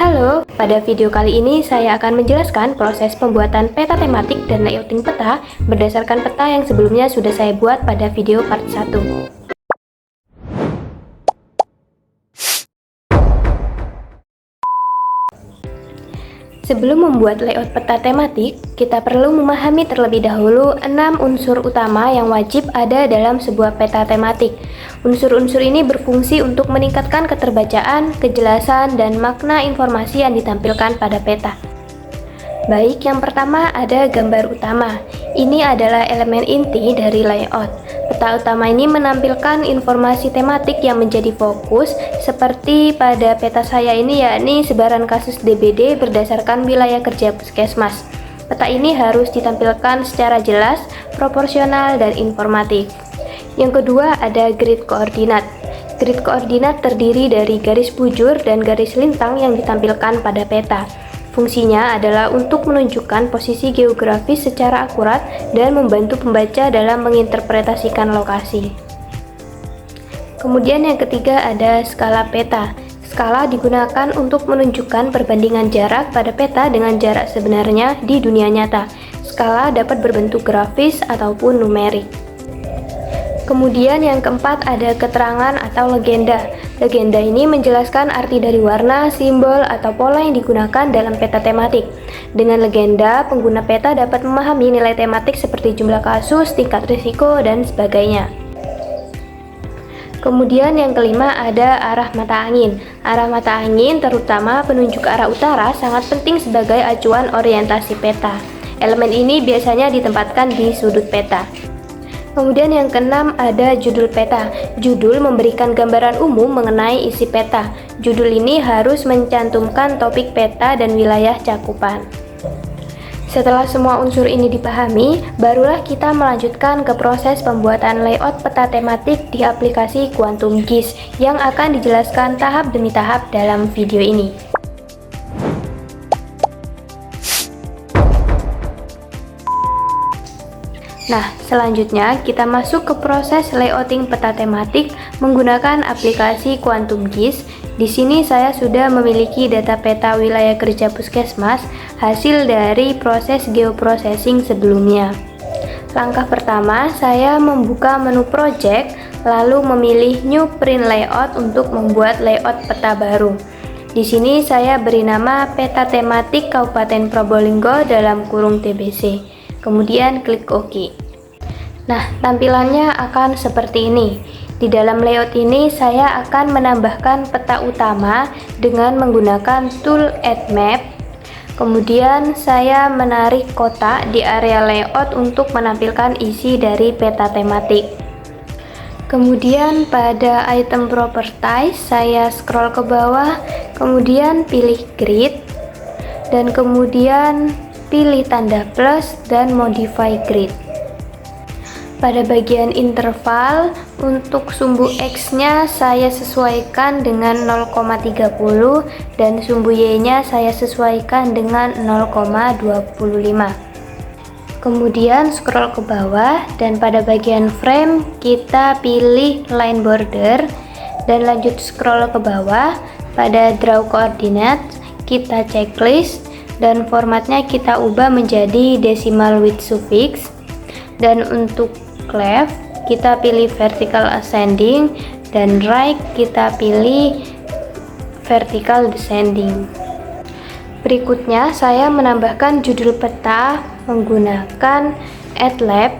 Halo, pada video kali ini saya akan menjelaskan proses pembuatan peta tematik dan layouting peta berdasarkan peta yang sebelumnya sudah saya buat pada video part 1. Sebelum membuat layout peta tematik, kita perlu memahami terlebih dahulu 6 unsur utama yang wajib ada dalam sebuah peta tematik. Unsur-unsur ini berfungsi untuk meningkatkan keterbacaan, kejelasan, dan makna informasi yang ditampilkan pada peta. Baik, yang pertama ada gambar utama. Ini adalah elemen inti dari layout. Peta utama ini menampilkan informasi tematik yang menjadi fokus, seperti pada peta saya ini, yakni sebaran kasus DBD berdasarkan wilayah kerja puskesmas. Peta ini harus ditampilkan secara jelas, proporsional, dan informatif. Yang kedua ada grid koordinat. Grid koordinat terdiri dari garis bujur dan garis lintang yang ditampilkan pada peta. Fungsinya adalah untuk menunjukkan posisi geografis secara akurat dan membantu pembaca dalam menginterpretasikan lokasi. Kemudian yang ketiga ada skala peta. Skala digunakan untuk menunjukkan perbandingan jarak pada peta dengan jarak sebenarnya di dunia nyata. Skala dapat berbentuk grafis ataupun numerik. Kemudian yang keempat ada keterangan atau legenda. Legenda ini menjelaskan arti dari warna, simbol, atau pola yang digunakan dalam peta tematik. Dengan legenda, pengguna peta dapat memahami nilai tematik seperti jumlah kasus, tingkat risiko, dan sebagainya. Kemudian yang kelima ada arah mata angin. Arah mata angin, terutama penunjuk arah utara, sangat penting sebagai acuan orientasi peta. Elemen ini biasanya ditempatkan di sudut peta. Kemudian yang keenam ada judul peta. Judul memberikan gambaran umum mengenai isi peta. Judul ini harus mencantumkan topik peta dan wilayah cakupan. Setelah semua unsur ini dipahami, barulah kita melanjutkan ke proses pembuatan layout peta tematik di aplikasi Quantum GIS yang akan dijelaskan tahap demi tahap dalam video ini. Nah, selanjutnya kita masuk ke proses layouting peta tematik menggunakan aplikasi Quantum GIS. Di sini saya sudah memiliki data peta wilayah kerja puskesmas hasil dari proses geoprocessing sebelumnya. Langkah pertama, saya membuka menu project, lalu memilih New Print Layout untuk membuat layout peta baru. Di sini saya beri nama peta tematik Kabupaten Probolinggo dalam kurung TBC. Kemudian klik OK. Nah, tampilannya akan seperti ini. Di dalam layout ini saya akan menambahkan peta utama dengan menggunakan tool Add Map. Kemudian saya menarik kotak di area layout untuk menampilkan isi dari peta tematik. Kemudian pada item properties saya scroll ke bawah, kemudian pilih grid, dan kemudian pilih tanda plus dan modify grid. Pada bagian interval, untuk sumbu X-nya saya sesuaikan dengan 0,30 dan sumbu Y-nya saya sesuaikan dengan 0,25. Kemudian scroll ke bawah dan pada bagian frame kita pilih line border dan lanjut scroll ke bawah. Pada draw coordinates kita checklist dan formatnya kita ubah menjadi decimal with suffix, dan untuk clef kita pilih vertical ascending dan right kita pilih vertical descending. Berikutnya saya menambahkan judul peta menggunakan add lab,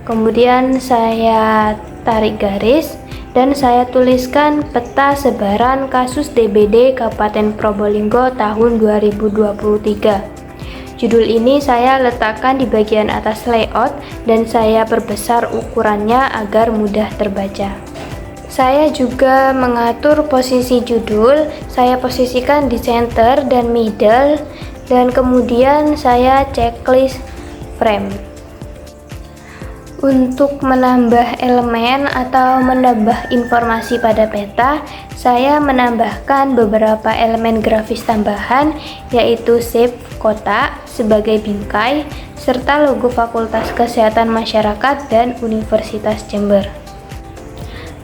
kemudian saya tarik garis dan saya tuliskan peta sebaran kasus DBD Kabupaten Probolinggo tahun 2023. Judul ini saya letakkan di bagian atas layout dan saya perbesar ukurannya agar mudah terbaca. Saya juga mengatur posisi judul, saya posisikan di center dan middle, dan kemudian saya checklist frame. Untuk menambah elemen atau menambah informasi pada peta, saya menambahkan beberapa elemen grafis tambahan, yaitu shape kotak sebagai bingkai, serta logo Fakultas Kesehatan Masyarakat dan Universitas Jember.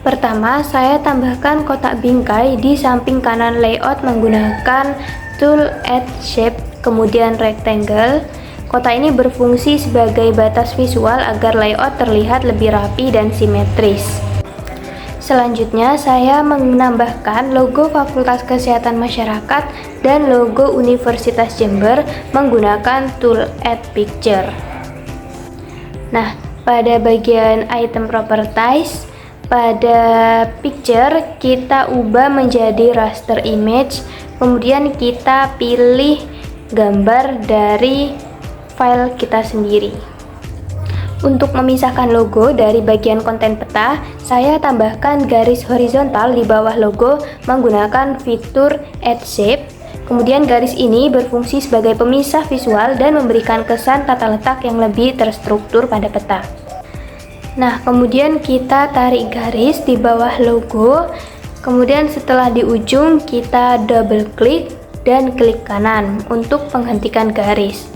Pertama, saya tambahkan kotak bingkai di samping kanan layout menggunakan tool Add Shape, kemudian Rectangle. Kotak ini berfungsi sebagai batas visual agar layout terlihat lebih rapi dan simetris. Selanjutnya, saya menambahkan logo Fakultas Kesehatan Masyarakat dan logo Universitas Jember menggunakan tool Add Picture. Nah, pada bagian item properties, pada picture kita ubah menjadi raster image, kemudian kita pilih gambar dari file kita sendiri. Untuk memisahkan logo dari bagian konten peta, saya tambahkan garis horizontal di bawah logo menggunakan fitur Add Shape. Kemudian garis ini berfungsi sebagai pemisah visual dan memberikan kesan tata letak yang lebih terstruktur pada peta. Nah, kemudian kita tarik garis di bawah logo. Kemudian setelah di ujung kita double klik dan klik kanan untuk menghentikan garis.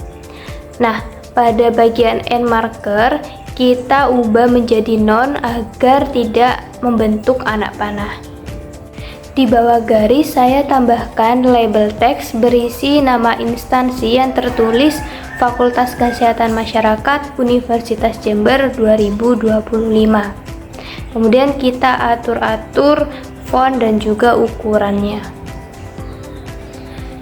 Nah, pada bagian end marker kita ubah menjadi none agar tidak membentuk anak panah. Di bawah garis saya tambahkan label teks berisi nama instansi yang tertulis Fakultas Kesehatan Masyarakat Universitas Jember 2025. Kemudian kita atur-atur font dan juga ukurannya.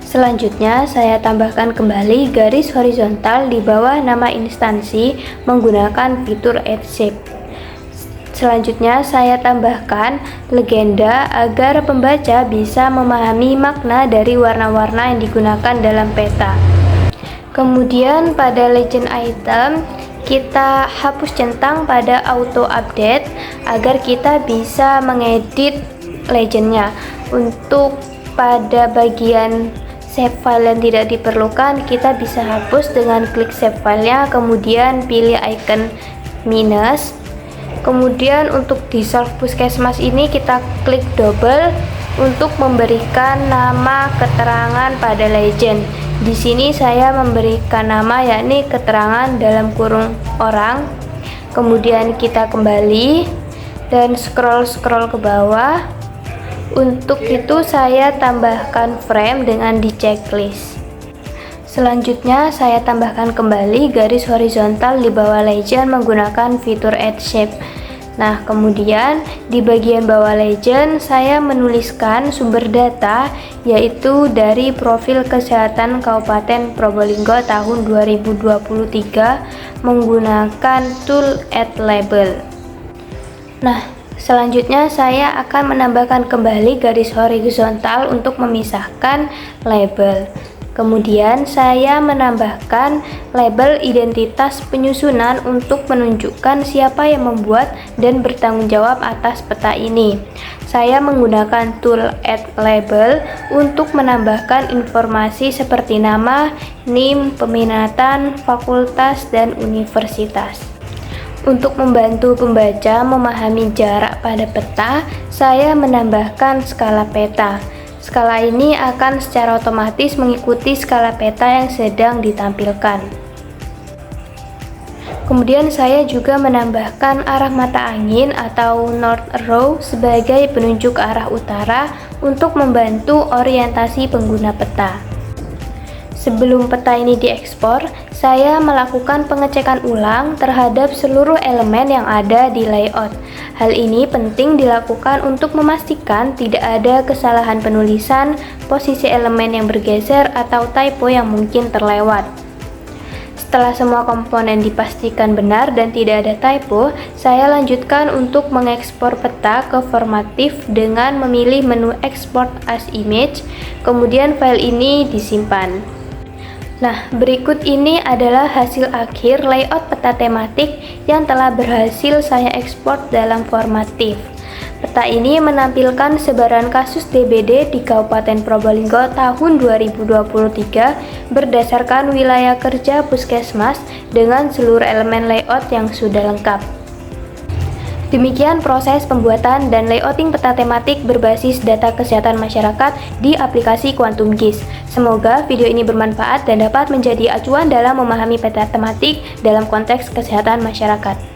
Selanjutnya saya tambahkan kembali garis horizontal di bawah nama instansi menggunakan fitur Add Shape. Selanjutnya saya tambahkan legenda agar pembaca bisa memahami makna dari warna-warna yang digunakan dalam peta. Kemudian pada legend item kita hapus centang pada auto update agar kita bisa mengedit legendnya. Untuk pada bagian save file yang tidak diperlukan kita bisa hapus dengan klik save filenya, kemudian pilih icon minus. Kemudian untuk dissolve puskesmas ini kita klik double untuk memberikan nama keterangan pada legend. Di sini saya memberikan nama yakni keterangan dalam kurung orang. Kemudian kita kembali dan scroll ke bawah. Untuk itu saya tambahkan frame dengan di checklist. Selanjutnya saya tambahkan kembali garis horizontal di bawah legend menggunakan fitur Add Shape. Nah, kemudian di bagian bawah legend saya menuliskan sumber data yaitu dari Profil Kesehatan Kabupaten Probolinggo tahun 2023 menggunakan tool Add Label. Nah, selanjutnya saya akan menambahkan kembali garis horizontal untuk memisahkan label. Kemudian saya menambahkan label identitas penyusunan untuk menunjukkan siapa yang membuat dan bertanggung jawab atas peta ini. Saya menggunakan tool Add Label untuk menambahkan informasi seperti nama, NIM, peminatan, fakultas, dan universitas. Untuk membantu pembaca memahami jarak pada peta, saya menambahkan skala peta. Skala ini akan secara otomatis mengikuti skala peta yang sedang ditampilkan. Kemudian saya juga menambahkan arah mata angin atau North Arrow sebagai penunjuk arah utara untuk membantu orientasi pengguna peta. Sebelum peta ini diekspor, saya melakukan pengecekan ulang terhadap seluruh elemen yang ada di layout. Hal ini penting dilakukan untuk memastikan tidak ada kesalahan penulisan, posisi elemen yang bergeser, atau typo yang mungkin terlewat. Setelah semua komponen dipastikan benar dan tidak ada typo, saya lanjutkan untuk mengekspor peta ke formatif dengan memilih menu Export as Image, kemudian file ini disimpan. Nah, berikut ini adalah hasil akhir layout peta tematik yang telah berhasil saya ekspor dalam formatif. Peta ini menampilkan sebaran kasus DBD di Kabupaten Probolinggo tahun 2023 berdasarkan wilayah kerja puskesmas dengan seluruh elemen layout yang sudah lengkap. Demikian proses pembuatan dan layouting peta tematik berbasis data kesehatan masyarakat di aplikasi Quantum GIS. Semoga video ini bermanfaat dan dapat menjadi acuan dalam memahami peta tematik dalam konteks kesehatan masyarakat.